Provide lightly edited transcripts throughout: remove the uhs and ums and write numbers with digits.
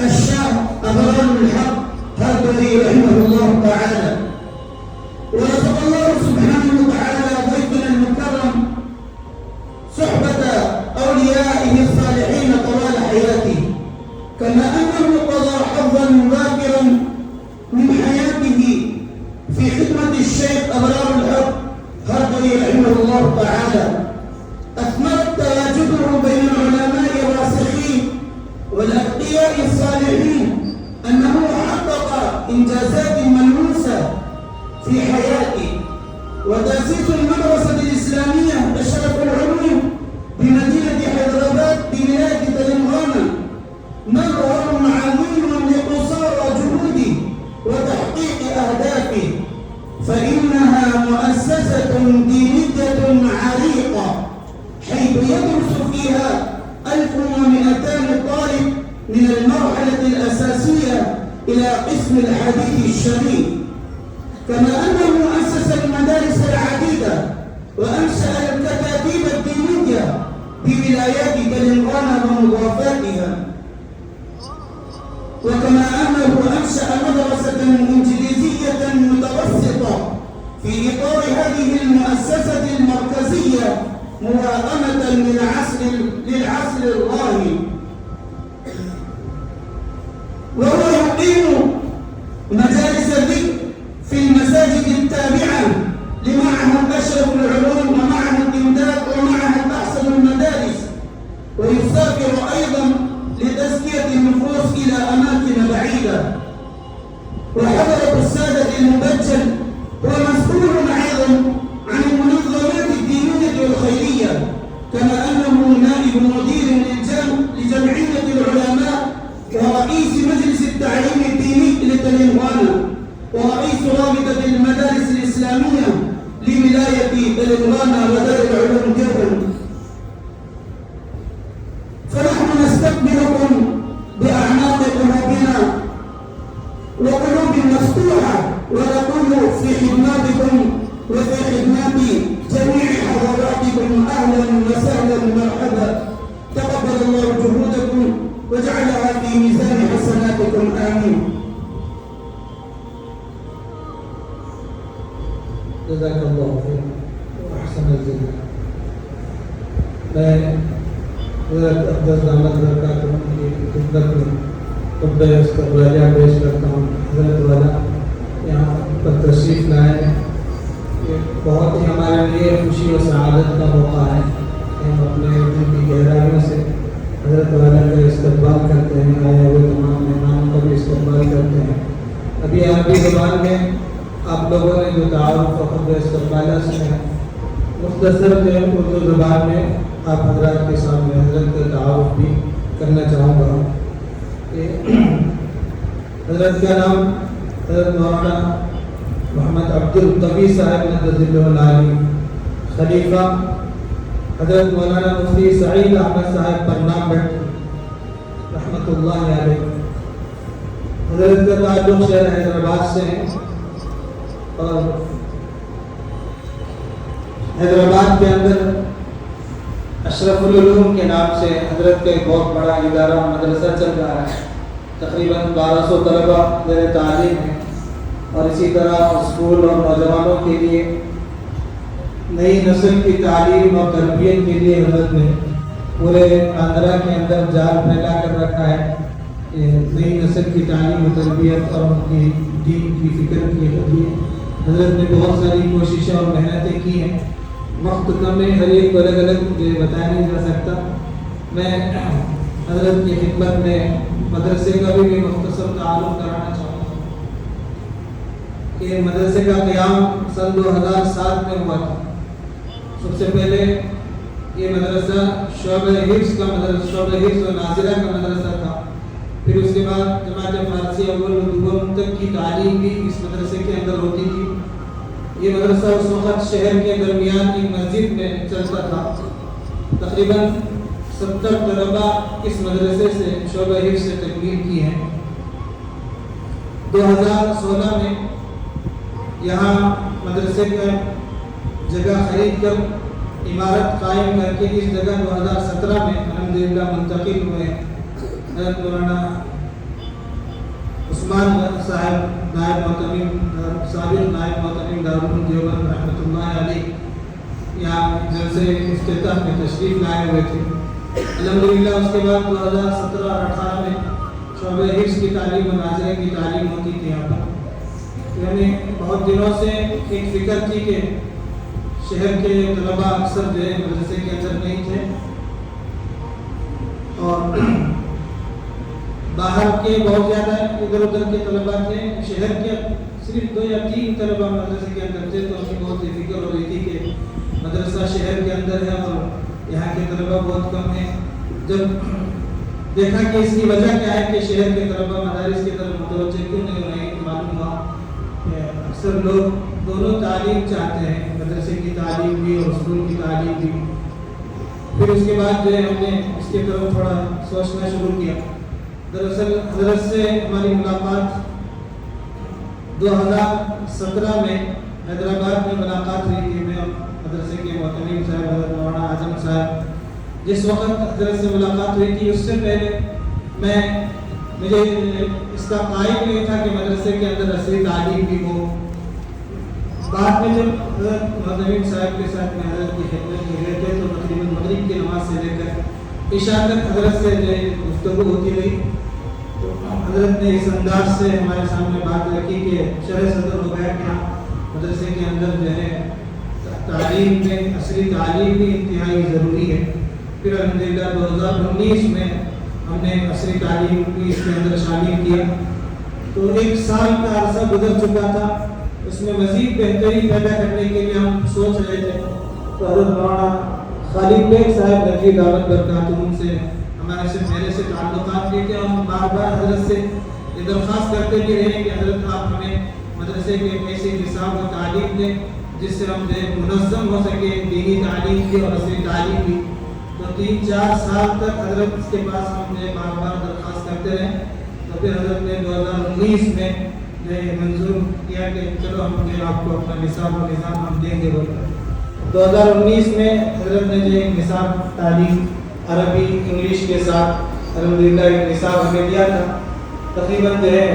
الشاب أبرار الحق هربري رحمه الله تعالى. ورزق الله سبحانه وتعالى ضيفنا المكرم صحبة أوليائه الصالحين طوال حياته، كما أنه قضى حظا ذاكرا من حياته في خدمة الشيخ أبرار الحق هربري رحمه الله تعالى. أثمرت تواجده بين العلماء الراسخين والأتقياء الصالحين أنه حقق إنجازات ملموسة في حياته. وتأسيس المدرسة الإسلامية أشرف العلوم بمدينة حيدرآباد بولاية تلنغانة مظهر عظيم لقصارى جهوده وتحقيق أهدافه، فإنها مؤسسة دينية عريقة حيث يدرس فيها 1200 طالب من المرحلة الأساسية إلى قسم الحديث الشريف، كما أنه أسس المدارس العديدة وأنشأ الكتاتيب الدينية بولايات تلنغانة ومضافاتها، وكما أنه أنشأ مدرسة إنجليزية متوسطة في إطار هذه المؤسسة المركزية مواطنة للعصر الراهن. وهو يقيم مجالس الذكر في المساجد التابعة لمعهد أشرف العلوم ومعهد إمداد ومعهد أحسن المدارس، ويسافر أيضا لتزكية النفوس إلى أماكن بعيدة. وحضرة السادة المبجل هو مسؤول أيضا عن المنظمات الدينية والخيرية، كما أنه نائب مدير لجمعية العلماء ورئيس مجلس التعليم الديني لتلنغانة ورئيس رابطة المدارس الإسلامية لولاية تلنغانة ودار العلوم جبل. فنحن نستقبلكم بأعماق قلوبنا وقلوب مفتوحة، ونقول في خدماتكم وفي خدمات جميع حضراتكم أهلا وسهلا مرحبا. تقبل الله جهودكم وجعلها في ميزان حسناتكم آمين. جزاك الله خير وأحسن الجزاء. میں حضرت اقدس دامت برکاتہ کی خدمت میں خطبہ استقبالیہ پیش کرتا ہوں. حضرت والا یہاں پر تشریف لائے ہیں. یہ بہت ہی ہمارے لیے خوشی و سعادت کا موقع ہے کہ ہم اپنے دل کی گہرائیوں سے حضرت والا کا استقبال کرتے ہیں. آئے ہوئے تمام مہمانوں کا بھی استقبال کرتے ہیں. ابھی عربی زبان میں آپ لوگوں نے جو تعارف و خطبہ استقبالیہ سنا، مختصر جو اردو زبان میں آپ حضرات کے سامنے حضرت کا تعارف بھی کرنا چاہوں گا. حضرت کا نام حضرت مولانا محمد عبد القوی صاحب مدد اللہ علیہ، خلیفہ حضرت مولانا مفتی سعید احمد صاحب پرنام بٹ رحمۃ اللہ علیہ. حضرت کا تعلق شہر حیدرآباد سے ہے اور حیدرآباد کے اندر اشرف العلوم کے نام سے حضرت کا ایک بہت بڑا ادارہ مدرسہ چل رہا ہے. تقریباً 1200 طلبہ زیر تعلیم ہیں، اور اسی طرح اسکول اور نوجوانوں کے لیے نئی نسل کی تعلیم اور تربیت کے لیے حضرت نے پورے آندھرا کے اندر جال پھیلا کر رکھا ہے. نئی نسل کی تعلیم و تربیت اور ان کی دین کی فکر کے لیے حضرت نے بہت ساری کوششیں اور محنتیں کی ہیں. وقت کم ہے، ہر ایک کو الگ الگ مجھے بتایا نہیں جا سکتا. میں حضرت کی خدمت میں مدرسے کا بھی مختصر تعارف کرانا چاہوں گا کہ مدرسے کا قیام سن 2007 میں ہوا تھا. سب سے پہلے یہ مدرسہ شعبہ حفظ کا مدرسہ، شعبہ حفظ و ناظرہ کا مدرسہ تھا. پھر اس کے بعد جماعت فارسی اول و دوم تک کی تعلیم بھی اس مدرسے کے اندر ہوتی تھی. یہ مدرسہ اس وقت شہر کے درمیان ایک مسجد میں چلتا تھا. تقریباً 70 طلبہ اس مدرسے سے شعبہ حفظ سے تکمیل کی ہیں. 2016 میں یہاں مدرسے کا جگہ خرید کر عمارت قائم کر کے اس جگہ 2017 میں الحمدللہ منتقل ہوئے ہیں. حضرت مولانا عثمان صاحب نائب محتمیم سابق نائب محتمیم دارالعلوم دیوبند رحمۃ اللہ علیہ یہاں جلسے افتتاح میں تشریف لائے ہوئے تھے. الحمدللہ اس کے بعد 2017 اور 18 میں شعبہ حفظ کی تعلیم و ناظرے کی تعلیم ہوتی تھی یہاں پر. یعنی بہت دنوں سے ایک فکر تھی کہ شہر کے طلباء اکثر جو ہے مدرسے کے اندر نہیں تھے اور باہر کے بہت زیادہ ادھر ادھر کے طلباء تھے. شہر کے صرف 2 یا 3 طلباء مدرسے کے اندر تھے تو ان کی بہت فکر ہو رہی تھی کہ مدرسہ شہر کے اندر ہے اور یہاں کے طلباء بہت کم ہیں. جب دیکھا کہ اس کی وجہ کیا ہے کہ شہر کے طلباء مدارس کی طرف متوجہ کیوں نہیں ہو رہے ہیں, معلوم ہوا کہ اکثر لوگ دونوں تعلیم چاہتے ہیں, مدرسے کی تعلیم بھی اور اسکول کی تعلیم بھی. پھر اس کے بعد جو ہے ہم نے اس کی طرف تھوڑا سوچنا شروع کیا. دراصل حضرت سے ہماری ملاقات 2017 میں حیدرآباد میں ملاقات ہوئی تھی. میں مدرسے کے محتمیم صاحب حضرت مولانا اعظم صاحب جس وقت حضرت سے ملاقات ہوئی تھی اس سے پہلے مجھے اس کا قائل نہیں تھا کہ مدرسے کے اندر عصری تعلیم بھی ہو. بعد میں جب حضرت محتمیم صاحب کے ساتھ میں حضرت کی خدمت میں گئے تھے تو تقریباً مغرب کی نماز سے لے کر عشاء تک حضرت سے جو گفتگو ہوتی رہی. تو حضرت نے اس انداز سے ہمارے سامنے بات رکھی کہ شرح صدر ہو گیا کہ مدرسے کے اندر جو ہے تعلیم میں عصری تعلیم بھی انتہائی ضروری ہے. پھر الحمدللہ 2019 میں ہم نے عصری تعلیم بھی اس کے اندر شامل کیا. تو 1 سال کا عرصہ گزر چکا تھا, اس میں مزید بہتری پیدا کرنے کے لیے ہم سوچ رہے تھے. تو حضرت مولانا خالد بیگ صاحب نجی دعوت برکاتہم سے ہمارے سے میرے سے تعلقات کیے تھے اور ہم بار بار حضرت سے یہ درخواست کرتے بھی رہے کہ حضرت آپ ہمیں مدرسے کے ایسی نصاب و تعلیم دیں جس سے ہم منظم ہو سکے, دینی تعلیم بھی اور عصری تعلیم بھی. تو 3-4 سال تک حضرت کے پاس ہم نے بار بار درخواست کرتے رہے. تو پھر حضرت نے 2019 میں منظور کیا کہ چلو ہم آپ کو اپنا نصاب و نظام ہم دیں گے. 2019 میں حضرت نے جو ایک نصاب تعلیم عربی انگلش کے ساتھ الحمدللہ ایک نصاب ہمیں دیا تھا. تقریباً جو ہے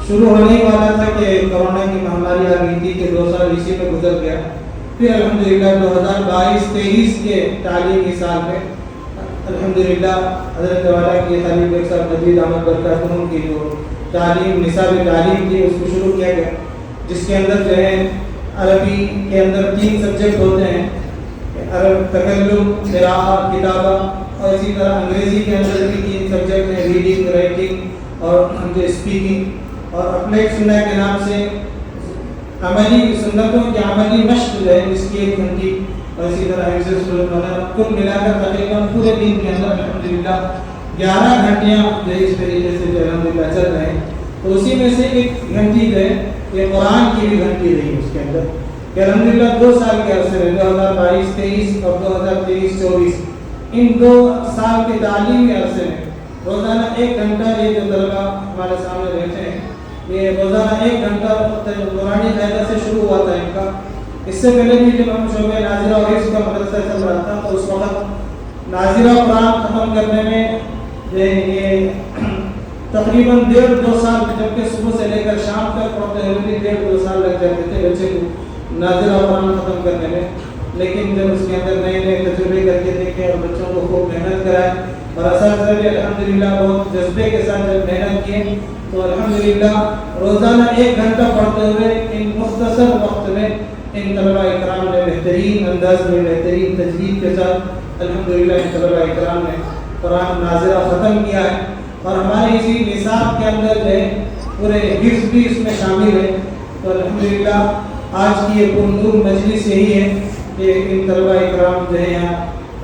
شروع ہونے ہی والا تھا کہ کرونا کی مہاماری آ گئی تھی کہ 2 سال اسی میں گزر گیا. پھر الحمدللہ 2022-23 کے تعلیمی سال میں الحمدللہ حضرت والا کی خالد بیگ صاحب نجی دعوت برکاتہم کی جو تعلیم نصاب تعلیم تھی اس کو شروع کیا گیا, جس کے اندر جو ہے عربی کے اندر 3 سبجیکٹ ہوتے ہیں, عرب تکلم, قراءت, کتابہ, اور اسی طرح انگریزی کے اندر بھی 3 سبجیکٹ ہیں, ریڈنگ, رائٹنگ اور اسپیکنگ. اور اپنے سنہ کے نام سے عملی سنتوں کی عملی مشق جو ہے اس کی 1 گھنٹی اور اسی طرح حفظ وغیرہ کل ملا کر تقریباً پورے دن کے اندر الحمدللہ 11 گھنٹیاں جو اس طریقے سے جو الحمدللہ چل رہے ہیں. تو اسی میں سے 1 گھنٹی جو ہے یہ قرآن کی بھی گھنٹی رہی اس کے اندر کہ الحمدللہ 2 سال کے عرصے میں 2022-23 اور 2023-24 ان 2 سال کے تعلیمی عرصے میں روزانہ 1 گھنٹہ یہ جو طلبہ ہمارے سامنے رہتے ہیں یہ روزانہ 1 گھنٹہ قرآنی قاعدہ سے شروع ہوا تھا ان کا. اس سے پہلے بھی جب ہم شعبہ ناظرہ اور حفظ کا مدرسہ چل رہا تھا تو اس وقت ناظرہ قرآن ختم کرنے میں یہ تقریباً 1.5-2 سال, جبکہ صبح سے لے کر شام تک پڑھتے ہوئے بھی 1.5-2 سال لگ جاتے تھے بچے کو ناظرہ قرآن ختم کرنے میں. لیکن جب اس کے اندر نئے تجربے کر کے دیکھے اور بچوں کو خوب محنت کرائے اور اساتذہ بھی الحمدللہ بہت جذبے کے ساتھ جب محنت کیے تو الحمدللہ روزانہ 1 گھنٹہ پڑھتے ہوئے ان مختصر وقت میں ان طلباء اکرام نے بہترین انداز میں بہترین تجوید کے ساتھ الحمدللہ ان طلباء اکرام نے قرآن ناظرہ ختم کیا ہے. اور ہمارے اسی نصاب کے اندر جو ہے پورے حفظ بھی اس میں شامل ہے. تو الحمدللہ آج کی یہ پرنور مجلس یہی ہے کہ ان طلباء اکرام جو ہے یہاں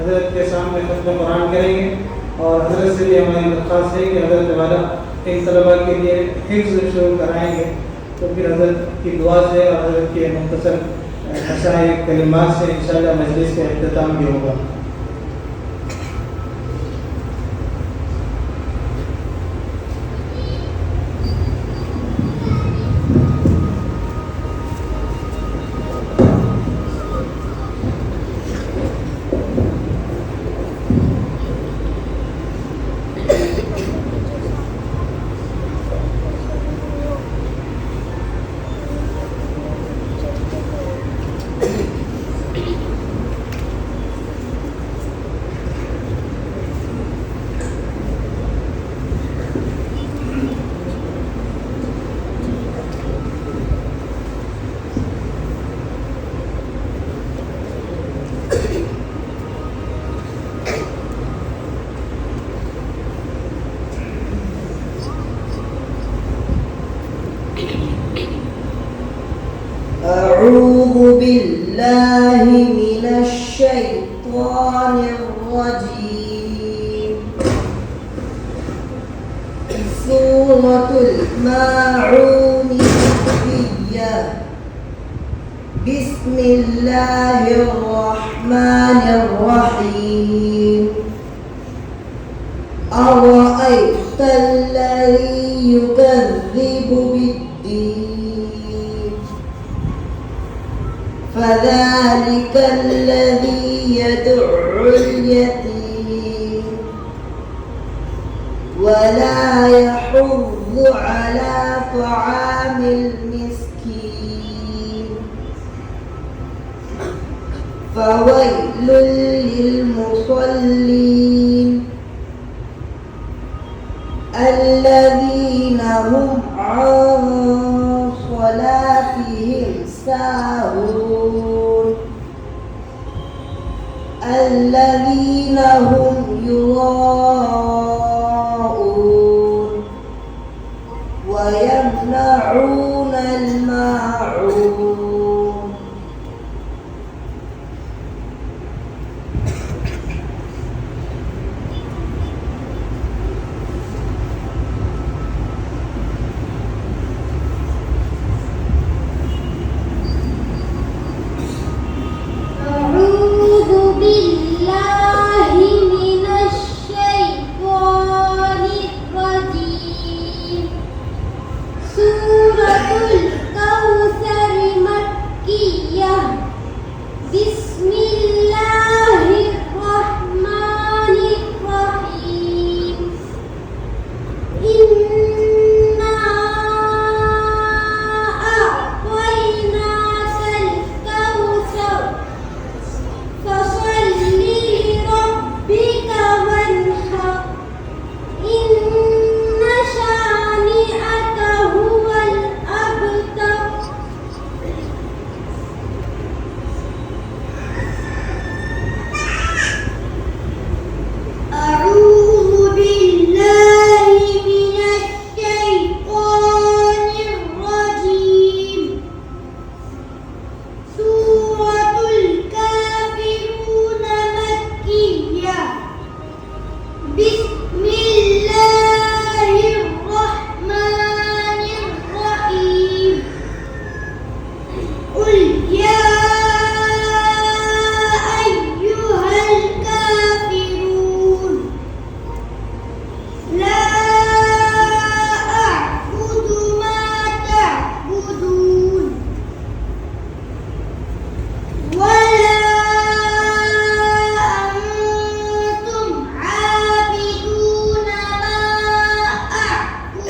حضرت کے سامنے ختم قرآن کریں گے اور حضرت سے بھی ہماری درخواست ہے کہ حضرت والا ان طلباء کے لیے حفظ شروع کرائیں گے. تو پھر حضرت کی دعا سے اور حضرت کے مختصر مشاعر کلمات سے انشاءاللہ مجلس کا اختتام بھی ہوگا. أعوذ بالله من الشيطان الرجيم. سورة الماعون مكية. بسم الله الرحمن الرحيم. أرأيت الذي يكذب بالدين فذلك الذي يدعو اليتيم ولا يحض على طعام المسكين فويل للمصلين الذين هم عن صلاتهم ساهون الذين هم يراءون ويمنعون الماعون. أعوذ بالله من الشيطان الرجيم. سورة الكوثر مكية. بسم الله الرحمن الرحيم. إنا أعطيناك الكوثر فصل لربك وانحر إن شانئك هو الأبتر. أعوذ بالله من الشيطان الرجيم. سورة الكافرون مكية. بسم الله الرحمن الرحيم. قل يا أيها الكافرون لا أعبد ما تعبدون ولا أنتم عابدون ما أعبد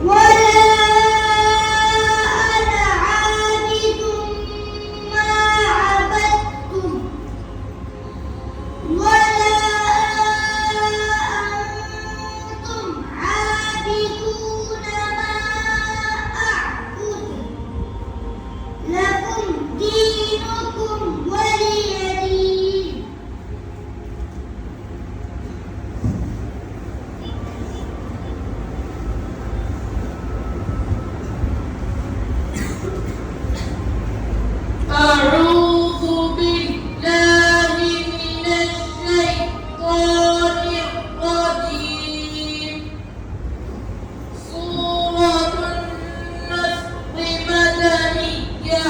ولا أنا عابد ما عبدتم ولا أنتم عابدون ما أعبد لكم دينكم ولي دين. أعوذ بالله من الشيطان الرجيم. سورة النصر مدنية.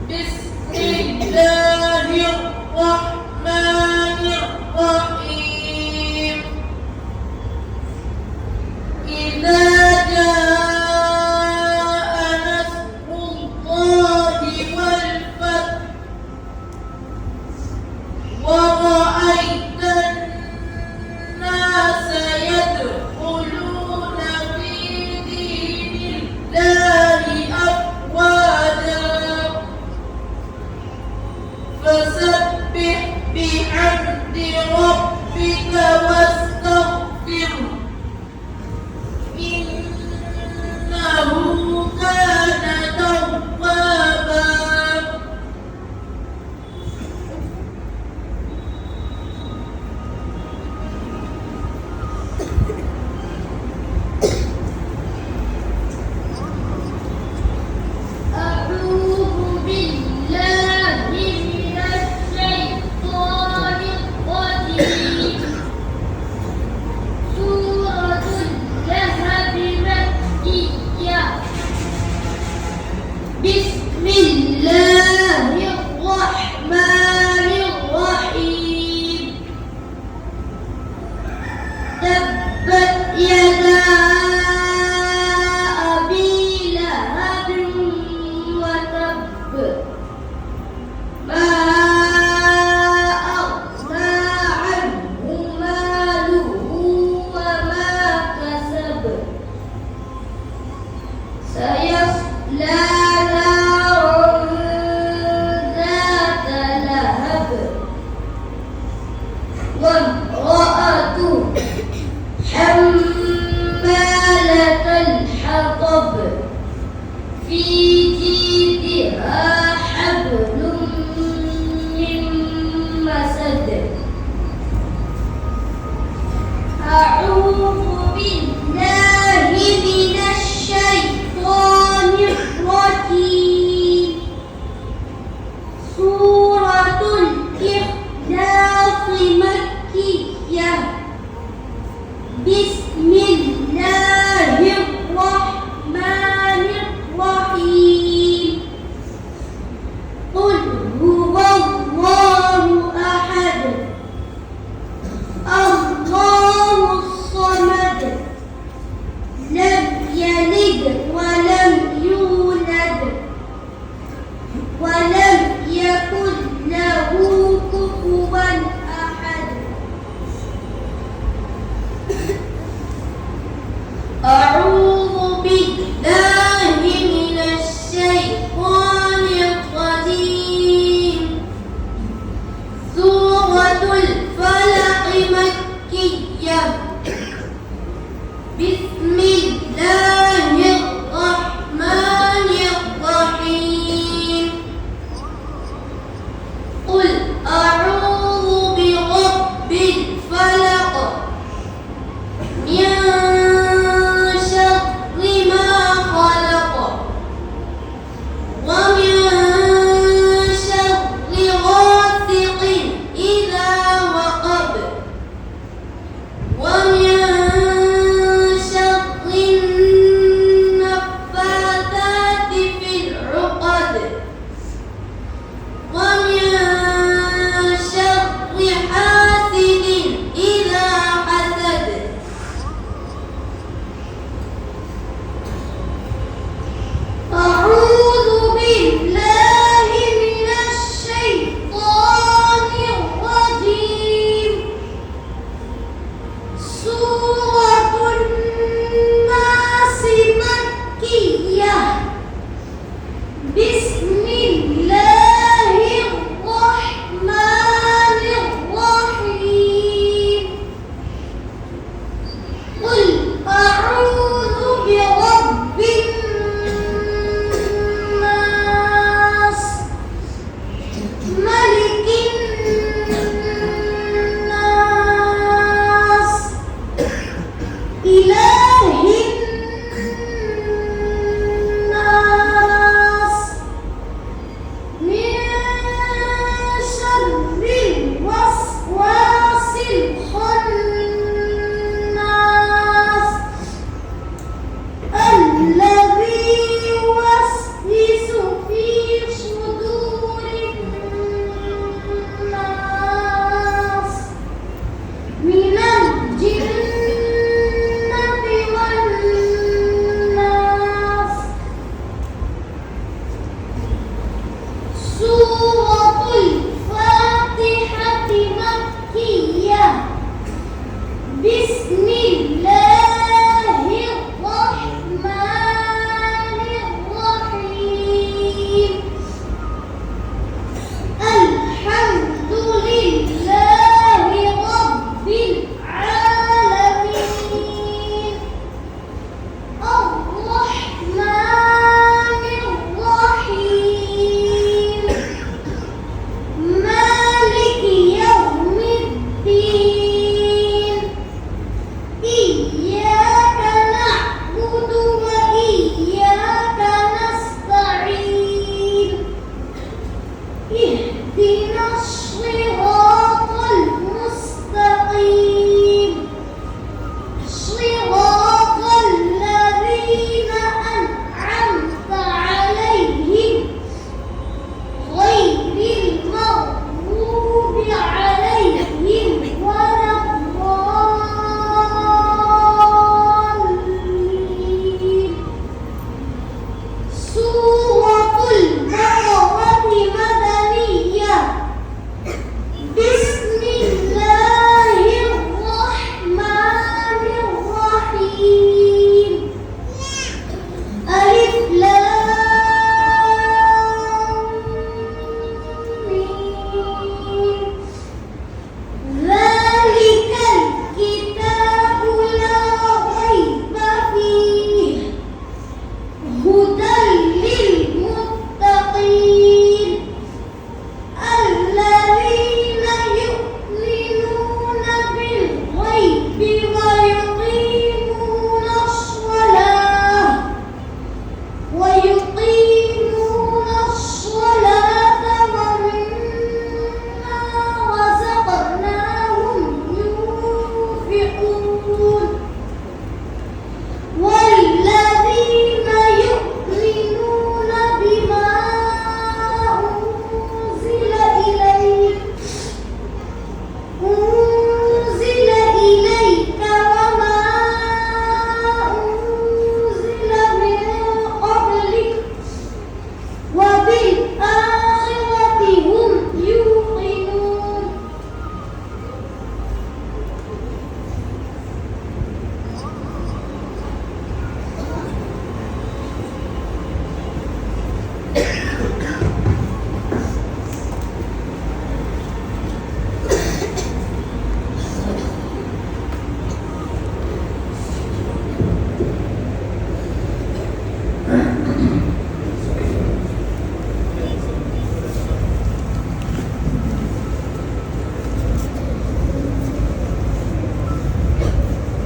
بسم الله الرحمن الرحيم. إذا جاء نصر الله والفتح ورأيت الناس يدخلون في دين الله أفواجا فسبح بحمد ربك واستغفره إنه كان توابا. وامرأة حمالة الحطب في جيدها حبل من مسد أعوذ بالله من الشيطان الرجيم سورة الإخلاص مكية بسم الله الرحمن الرحيم قل هو الله أحد الله الصمد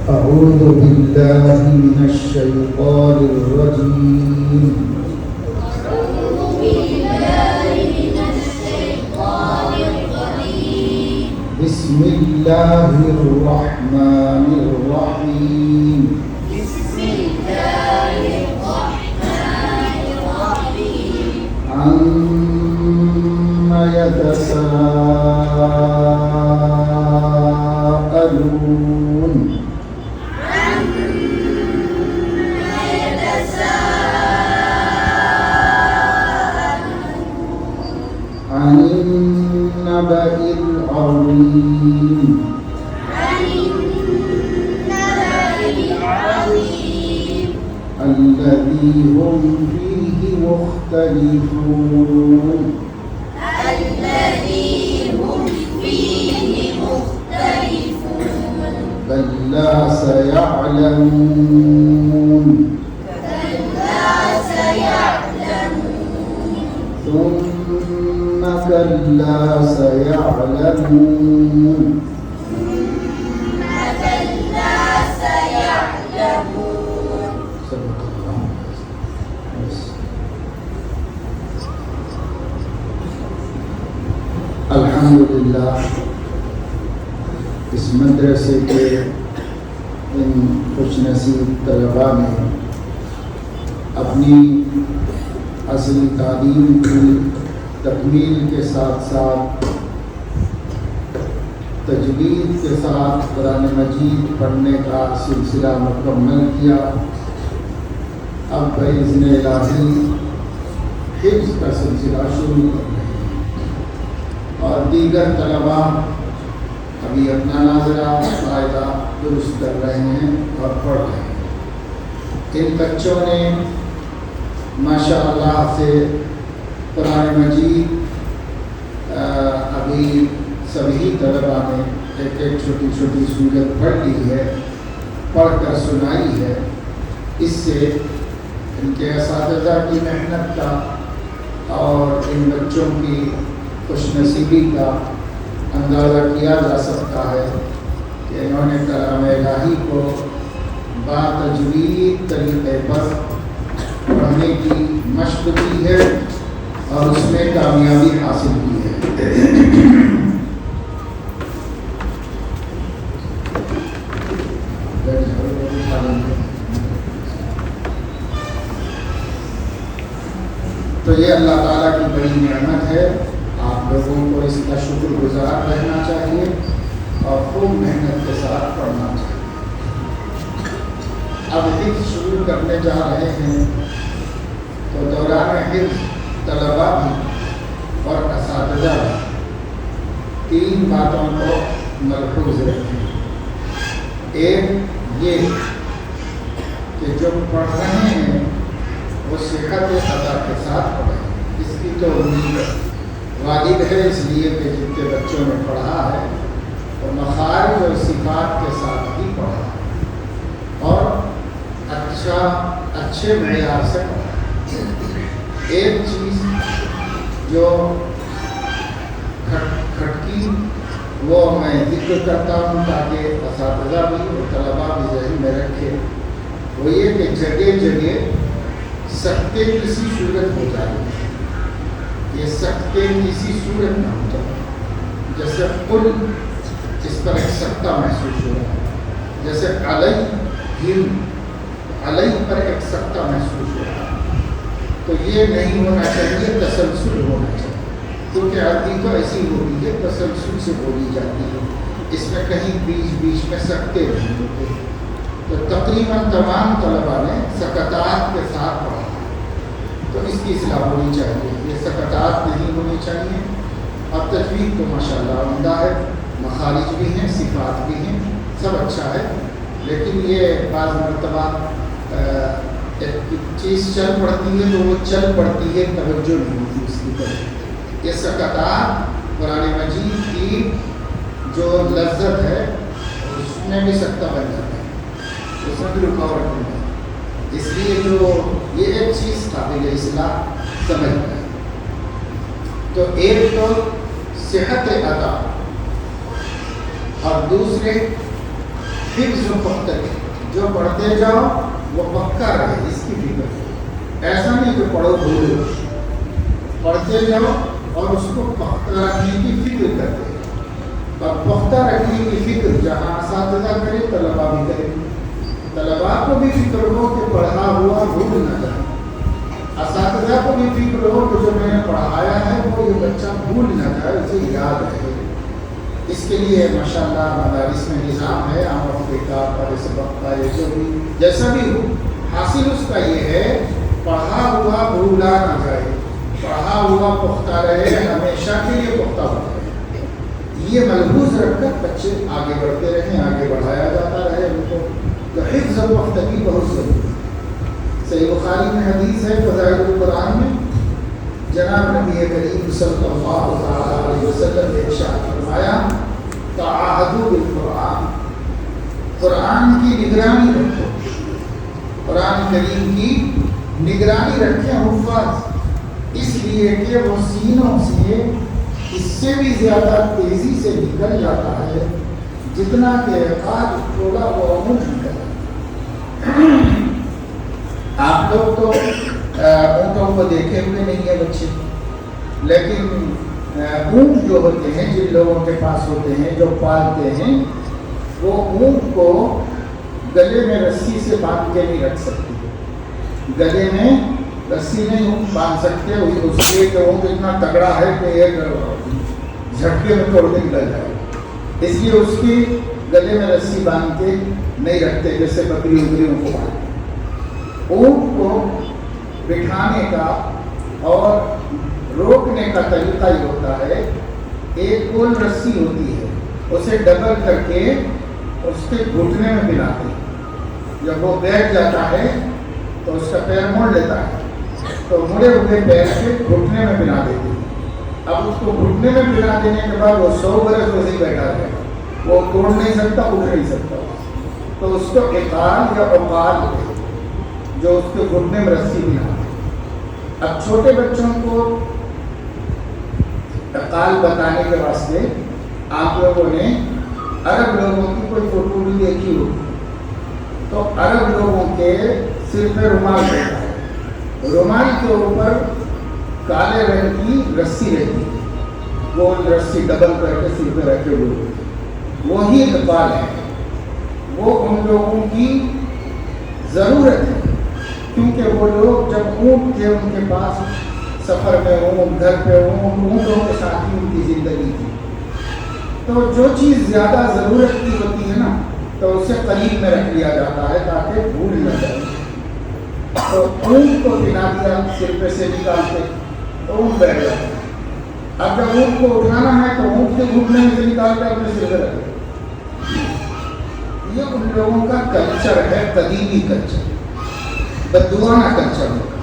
أعوذ بالله من الشيطان الرجيم بسم الله الرحمن الرحيم عما يتساءلون عن النبأ العظيم الذي هم فيه مختلفون كلا سيعلمون ثم كلا سيعلمون صدق الله. الحمدللہ اس مدرسے کے ان خوش نصیب طلباء نے اپنی اصلی تعلیم کی تکمیل کے ساتھ ساتھ تجوید کے ساتھ قرآن مجید پڑھنے کا سلسلہ مکمل کیا. اب بإذن الہی حفظ کا سلسلہ شروع کر رہے ہیں اور دیگر طلباء ابھی اپنا ناظرہ قاعدہ درست کر رہے ہیں اور پڑھ رہے ہیں. ان بچوں نے ماشاء اللہ سے قرآن مجید ابھی سبھی طلباء نے ایک ایک چھوٹی چھوٹی سورت پڑھ لی ہے, پڑھ کر سنائی ہے. اس سے ان کے اساتذہ کی محنت کا اور ان بچوں کی خوش نصیبی کا اندازہ کیا جا سکتا ہے کہ انہوں نے کلام الہی کو باتجوید طریقے پر پڑھنے کی مشق کی ہے اور اس میں کامیابی حاصل کی ہے. تو یہ اللہ تعالیٰ کی بڑی نعمت ہے. آپ لوگوں کو اس کا شکر گزار رہنا چاہیے اور خوب محنت کے ساتھ پڑھنا چاہیے. اب حفظ شروع کرنے جا رہے ہیں تو دوران حفظ طلباء بھی اور اساتذہ بھی 3 باتوں کو ملحوظ رکھیں. ایک یہ کہ جو پڑھ رہے ہیں وہ صحت ادا کے ساتھ پڑھیں. اس کی تو امید غالب ہے, اس لیے کہ جن کے بچوں نے پڑھا ہے وہ مخارج اور صفات کے ساتھ ہی پڑھا ہے اور اچھے معیار سے پڑھا. ایک چیز جو کھٹکی وہ میں ذکر کرتا ہوں تاکہ اساتذہ بھی اور طلباء بھی ذہن میں رکھے, وہ یہ کہ جگہ جگہ سکتے کسی صورت ہو جائے. یہ سکتے کسی صورت نہ ہو جائے. جیسے قل اس پر ایک سکتہ محسوس ہو رہا ہے, جیسے علیہ پر ایک سکتہ محسوس ہو رہا ہے. تو یہ نہیں ہونا چاہیے, تسلسل ہونا چاہیے, کیونکہ عربی تو ایسی ہوتی ہے, تسلسل سے بولی جاتی ہے. اس میں کہیں بیچ میں سکتے نہیں ہوتے. تو تقریباً تمام طلباء نے سکتات کے ساتھ پڑھا, تو اس کی اصلاح ہونی چاہیے. یہ سکتات نہیں ہونی چاہیے. اور تجوید تو ماشاءاللہ عمدہ ہے, مخارج بھی ہیں, صفات بھی ہیں, سب اچھا ہے. لیکن یہ بعض مرتبہ ایک چیز چل پڑتی ہے تو وہ چل پڑتی ہے, توجہ نہیں ہوتی اس کی طرف. یہ سکتات قرآن مجید کی جو لذت ہے اس میں بھی سکتہ بن جاتا ہے, اس میں بھی رکاوٹ نہیں ہے. اس لیے جو یہ ایک چیز قابل اصلاح سمجھتا ہے. تو ایک تو صحت ادا اور دوسرے حفظ و پختگی، جو پڑھتے جاؤ وہ پکا رہے، اس کی فکر۔ ایسا نہیں کہ پڑھو بھولو، پڑھتے جاؤ اور اس کو پختہ رکھنے کی فکر کرتے ہیں۔ اور پختہ رکھنے کی فکر جہاں اساتذہ کرے طلبا بھی کرے، طلبا کو بھی فکر ہو کہ پڑھا ہوا بھول نہ جائے، اساتذہ کو بھی فکر ہو کہ جو میں نے پڑھایا ہے وہ یہ بچہ بھول نہ جائے، اسے یاد رہے۔ اس کے لیے ماشاءاللہ مدارس میں نظام ہے، عام وقت کا پڑھے سبق کا، یہ جو بھی جیسا بھی ہو، حاصل اس کا یہ ہے پڑھا ہوا بھولا نہ جائے، پڑھا ہوا پختہ رہے، ہمیشہ کے لیے پختہ ہو جائے۔ یہ ملحوظ رکھ کر بچے آگے بڑھتے رہیں، آگے بڑھایا جاتا رہے ان کو۔ تو حفظ و پختگی بہت ضروری ہے۔ صحیح بخاری میں حدیث ہے فضائل القرآن میں، جناب نبی کریم صلی اللہ علیہ وسلم نے ارشاد فرمایا تعاہدوا بالقرآن، قرآن کی نگرانی رکھو، قرآن کریم کی نگرانی رکھیں حفاظ، اس لیے کہ وہ سینوں سے اس سے بھی زیادہ تیزی سے نکل جاتا ہے جتنا کہ آج تھوڑا وہ عمر نکل۔ آپ لوگ تو اونٹوں کو دیکھے ہوئے نہیں ہیں بچے، لیکن اونٹ جو ہوتے ہیں جن لوگوں کے پاس ہوتے ہیں جو پالتے ہیں، وہ اونٹ کو گلے میں رسی سے باندھ کے نہیں رکھ سکتے، گلے میں رسی نہیں باندھ سکتے، اس لیے کہ اونٹ اتنا تگڑا ہے کہ ایک جھٹکے میں توڑ کے نکل جائے، اس لیے اس کی گلے میں رسی باندھ کے نہیں رکھتے جیسے بکری اکریوں کو باندھتے۔ اونٹ کو بٹھانے کا اور روکنے کا طریقہ یہ ہوتا ہے، ایک گول رسی ہوتی ہے، اسے ڈبل کر کے اس کے گھٹنے میں پلاتے ہیں، جب وہ بیٹھ جاتا ہے تو اس کا پیر موڑ لیتا ہے، تو مڑے ہوئے پیر کے گھٹنے میں پلا دیتے ہیں۔ اب اس کو گھٹنے میں پلا دینے کے بعد وہ 100 برس ویسے ہی بیٹھا رہے، وہ توڑ نہیں سکتا، اٹھ نہیں سکتا، تو اس کو اقال یا اوقال ہے جو اس کے گھٹنے میں رسی پلا۔ اب چھوٹے بچوں کو اقال بتانے کے واسطے آپ لوگوں نے عرب لوگوں کی کوئی فوٹو بھی دیکھی ہو، تو عرب لوگوں کے سر پہ رومال ہوتا ہے، رومال کے اوپر کالے رنگ کی رسی رہتی ہے، وہ رسی ڈبل کر کے سر پہ رکھے ہوئے، وہی اقبال ہے، وہ ان لوگوں کی ضرورت ہے، کیونکہ وہ لوگ جب اونٹ تھے ان کے پاس سفر میں ہوں، گھر پہ ہوں، اونٹوں کے ساتھ ہی ان کی زندگی تھی، تو جو چیز زیادہ ضرورت کی ہوتی ہے نا تو اسے قریب میں رکھ لیا جاتا ہے تاکہ بھول نہ جائے۔ تو اونٹ کو پلا دیا، سر پہ سے نکال کے تو اونٹ بیٹھ جاتا، اب جب اونٹ کو اٹھانا ہے تو اونٹ کے گھٹنے میں سے نکال کر اپنے سر پہ رکھے۔ یہ ان لوگوں کا کلچر ہے، قدیمی کلچر، بدوانہ کلچر ہوگا۔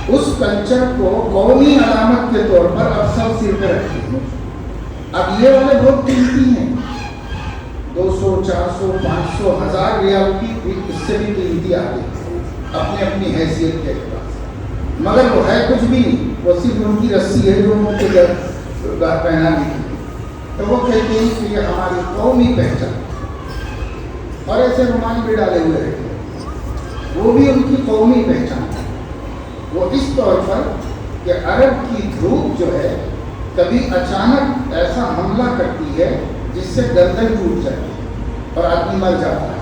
اس کلچر کو قومی علامت کے طور پر اب سب سر پہ رکھتے ہیں۔ اب یہ والے بہت قیمتی ہیں، 200 400 500 1000 ریال کی، اس سے بھی قیمتی آتی اپنی اپنی حیثیت کے اعتبار سے، مگر وہ ہے کچھ بھی نہیں، وہ صرف ان کی رسی ہے جو ان کو پہنا دی تھی، تو وہ کہتے ہیں کہ یہ ہماری قومی پہچان، اور ایسے رومال بھی ڈالے ہوئے رہتے ہیں، وہ بھی ان کی قومی پہچان ہے۔ وہ اس طور پر کہ عرب کی دھوپ جو ہے کبھی اچانک ایسا حملہ کرتی ہے جس سے گردن ٹوٹ جاتی ہے اور آدمی مر جاتا ہے،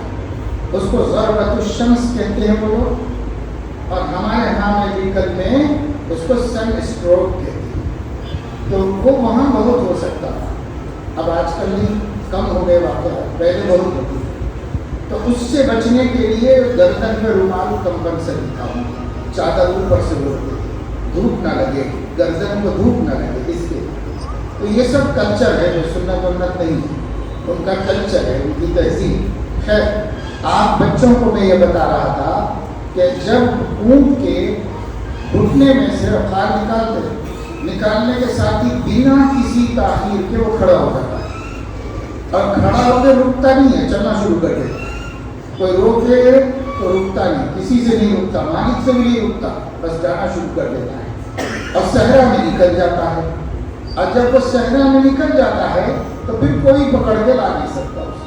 اس کو ضربت الشمس کہتے ہیں وہ لوگ، اور ہمارے یہاں میڈیکل میں اس کو سن اسٹروک کہتے ہیں، تو وہ وہاں بہت ہو سکتا تھا، اب آج کل نہیں، کم ہو گئے واقعات، پہلے بہت ہوتی تھی، تو اس سے بچنے کے لیے گردن میں رومال کمپلسری تھا، چادر اوپر سے اوڑھتے تھے، دھوپ نہ لگے، گردن کو دھوپ نہ لگے، اس کے۔ تو یہ سب کلچر ہے جو سنت ونت نہیں ہے، ان کا کلچر ہے، ان کی تہذیب۔ خیر، آپ بچوں کو میں یہ بتا رہا تھا کہ جب اونٹ کے گھٹنے میں سے خال نکالنے کے ساتھ ہی بنا کسی تاخیر کے وہ کھڑا ہو جاتا ہے، اور کھڑا ہو کے رکتا نہیں ہے، چلنا شروع کر دیتا ہے، کوئی روکے تو رکتا نہیں، کسی سے نہیں رکتا، مالک سے بھی نہیں رکتا، بس جانا شروع کر دیتا ہے، اور صحرا میں نکل جاتا ہے، اور جب وہ صحرا میں نکل جاتا ہے تو پھر کوئی پکڑ کے لا نہیں سکتا اسے۔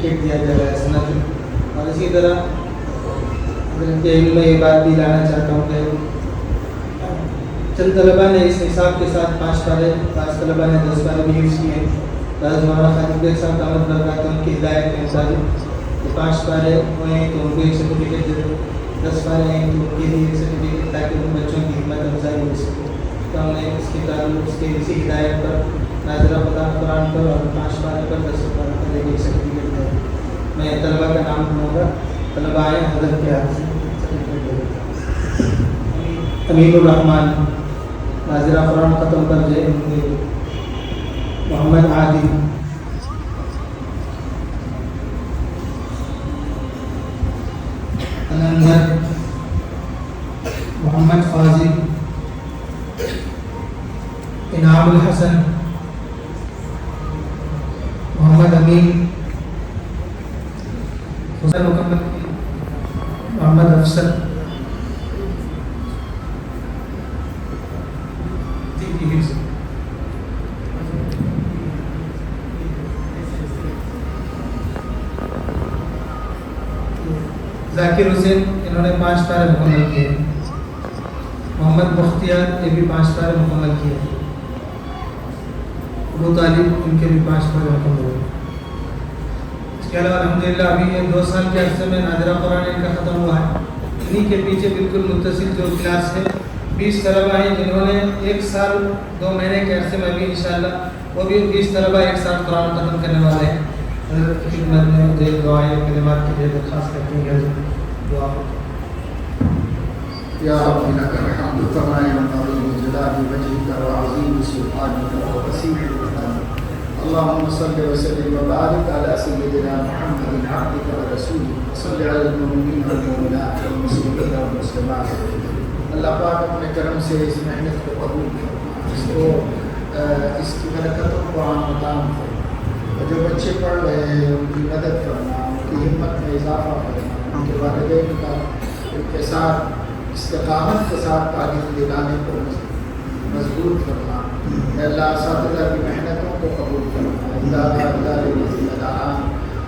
سرٹیفکیٹ دیا جا رہا ہے سند. اور اسی طرح حضرت کے علم میں یہ بات بھی لانا چاہتا ہوں کہ چند طلباء نے اس نصاب کے ساتھ 5 پارے، بعض طلباء نے 10 پارے بھی یوز کیے ہیں. بعض مولانا خالد بیگ صاحب دعوت برکات ان کی ہدایت کے مطابق 5 پارے ہوئے ہیں تو ان کو ایک سرٹیفکیٹ دے دو، 10 پارے ہیں تو ان کے لیے ایک سرٹیفکیٹ، تاکہ ان بچوں کی ہمت افزائی ہو سکے. تو ہم نے اس کے تعلق اس کے اسی ہدایت پر ناظرہ قرآن پر اور 5 پارے پر 10 پارے پر ایک سرٹیفکیٹ دیں. میں طلباء کا نام لوں گا، طلباء آئے حضرت کے ہاتھ سے سرٹیفکیٹ دے دیتا. امین الرحمان ناظرہ قرآن ختم کر دے. محمد عادل، انندر، محمد فاضل، انعام الحسن، محمد امین، حسن مکمل، محمد افسر، ذاکر حسین انہوں نے 5 پارے مکمل کیے. محمد بختیار یہ بھی 5 پارے مکمل کیے. ابو طالب ان کے بھی 5 پارے مکمل ہوئے. اس کے علاوہ الحمدللہ ابھی یہ 2 سال کے عرصے میں ناظرہ قرآن ان کا ختم ہوا ہے. انہیں کے پیچھے بالکل متصل جو کلاس ہے 20 طلباء ہیں جنہوں نے 1 سال 2 مہینے کے عرصے میں بھی انشاءاللہ وہ بھی 20 طلباء ایک ساتھ قرآن ختم کرنے والے ہیں. حضرت کی خدمت میں مجھے دعائیں کلمات کے لیے درخواست کرتے ہیں کہ دعا یا رب لک الحمد کما ينبغي لجلال وجهك وعظيم سلطانك ووسيع قدرك. اللهم صل وسلم وبارك على سيدنا محمد عبدك ورسولك وصل على المؤمنين والمؤمنات والمسلمين والمسلمات. اللہ پاک اپنے کرم سے اس محنت کو قبول فرما، اس کی برکتوں کو عام مقام فرما. جو بچے پڑھ رہے ہیں ان کی مدد کرنا، ان کی ہمت میں اضافہ کرنا، ان کے والدین کا ان کے ساتھ استقامت کے ساتھ تعلیم دلانے کو مضبوط کرنا. اللہ اساتذہ کی محنتوں کو قبول کرنا،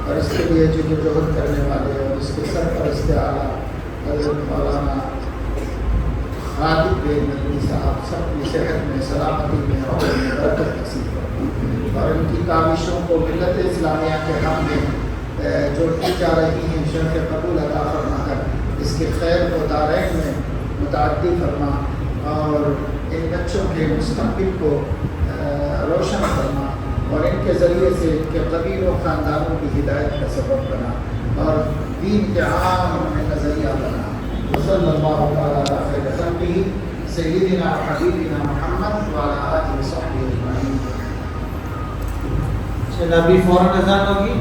اور اس کے لیے جدوجہد کرنے والے اور اس کے سرپرست اعلیٰ حضرت مولانا خالد بیگ ندوی صاحب سب کی صحت میں، سلامتی میں اور برکت نصیب کرنا. اور ان کی کاوشوں کو ملت اسلامیہ کے حق میں جو کی جا رہی ہیں شرف قبول عطا فرما کر اس کے خیر کو دارین میں متعدی فرما، اور ان بچوں کے مستقبل کو روشن فرما، اور ان کے ذریعے سے ان کے قبیل و خاندانوں کی ہدایت کا سبب بنا، اور دین کے عام میں نظریہ بنا. وصلی اللہ تعالیٰ علی خیر خلقہ سیدنا و حبیبنا محمد وعلی آلہ وصحبہ اجمعین. ابھی فوراً اذان ہوگی.